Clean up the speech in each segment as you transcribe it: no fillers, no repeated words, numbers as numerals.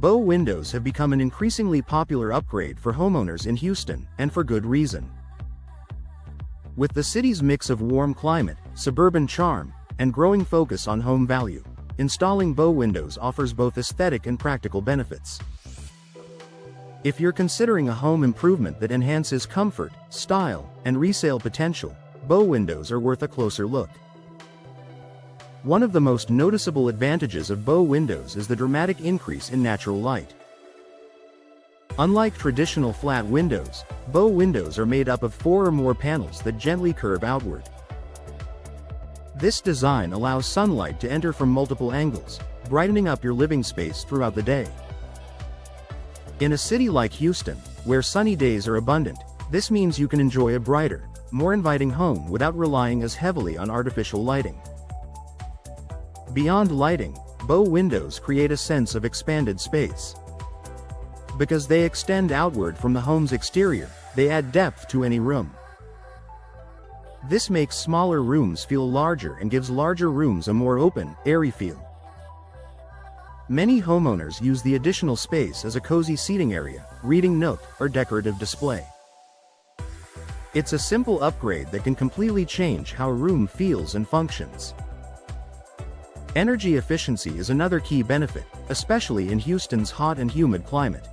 bow windows have become an increasingly popular upgrade for homeowners in Houston, and for good reason. With the city's mix of warm climate, suburban charm, and growing focus on home value, installing bow windows offers both aesthetic and practical benefits. If you're considering a home improvement that enhances comfort, style, and resale potential, bow windows are worth a closer look. One of the most noticeable advantages of bow windows is the dramatic increase in natural light. Unlike traditional flat windows, bow windows are made up of 4 or more panels that gently curve outward. This design allows sunlight to enter from multiple angles, brightening up your living space throughout the day. In a city like Houston, where sunny days are abundant, this means you can enjoy a brighter, more inviting home without relying as heavily on artificial lighting. Beyond lighting, bow windows create a sense of expanded space. Because they extend outward from the home's exterior, they add depth to any room. This makes smaller rooms feel larger and gives larger rooms a more open, airy feel. Many homeowners use the additional space as a cozy seating area, reading nook, or decorative display. It's a simple upgrade that can completely change how a room feels and functions. Energy efficiency is another key benefit, especially in Houston's hot and humid climate.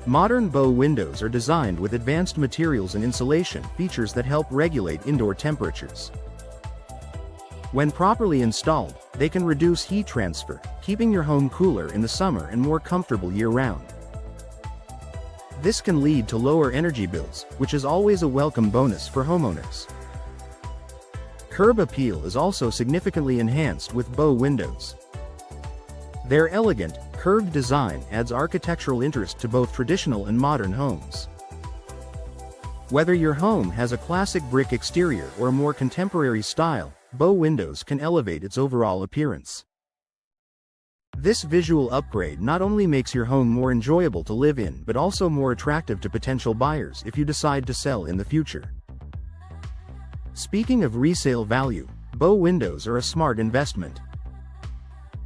Modern bow windows are designed with advanced materials and insulation features that help regulate indoor temperatures. When properly installed, they can reduce heat transfer, keeping your home cooler in the summer and more comfortable year-round. This can lead to lower energy bills, which is always a welcome bonus for homeowners. Curb appeal is also significantly enhanced with bow windows. Their elegant, curved design adds architectural interest to both traditional and modern homes. Whether your home has a classic brick exterior or a more contemporary style, bow windows can elevate its overall appearance. This visual upgrade not only makes your home more enjoyable to live in but also more attractive to potential buyers if you decide to sell in the future. Speaking of resale value, bow windows are a smart investment.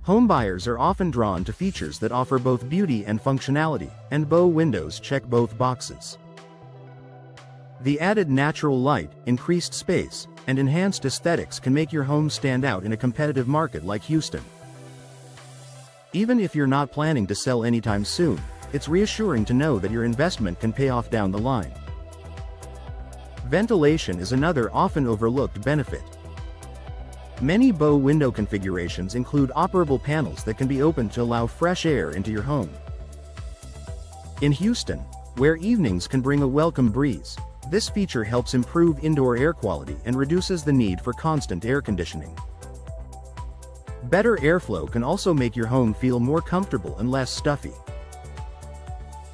Homebuyers are often drawn to features that offer both beauty and functionality, and bow windows check both boxes. The added natural light, increased space, and enhanced aesthetics can make your home stand out in a competitive market like Houston. Even if you're not planning to sell anytime soon, it's reassuring to know that your investment can pay off down the line. Ventilation is another often overlooked benefit. Many bow window configurations include operable panels that can be opened to allow fresh air into your home. In Houston, where evenings can bring a welcome breeze, this feature helps improve indoor air quality and reduces the need for constant air conditioning. Better airflow can also make your home feel more comfortable and less stuffy.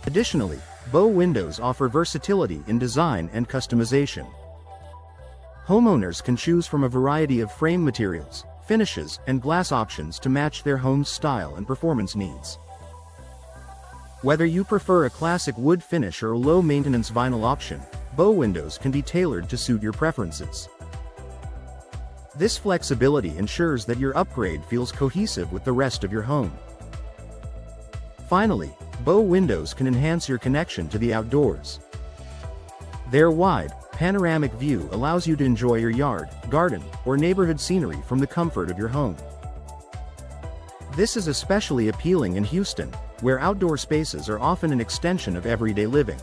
Additionally, bow windows offer versatility in design and customization. Homeowners can choose from a variety of frame materials, finishes, and glass options to match their home's style and performance needs. Whether you prefer a classic wood finish or a low-maintenance vinyl option, bow windows can be tailored to suit your preferences. This flexibility ensures that your upgrade feels cohesive with the rest of your home. Finally, bow windows can enhance your connection to the outdoors. Their wide, panoramic view allows you to enjoy your yard, garden, or neighborhood scenery from the comfort of your home. This is especially appealing in Houston, where outdoor spaces are often an extension of everyday living.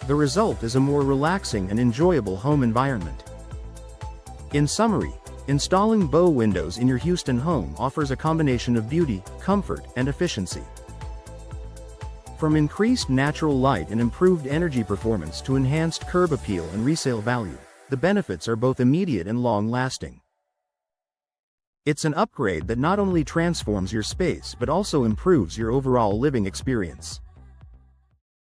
The result is a more relaxing and enjoyable home environment. In summary, installing bow windows in your Houston home offers a combination of beauty, comfort, and efficiency. From increased natural light and improved energy performance to enhanced curb appeal and resale value, the benefits are both immediate and long-lasting. It's an upgrade that not only transforms your space but also improves your overall living experience.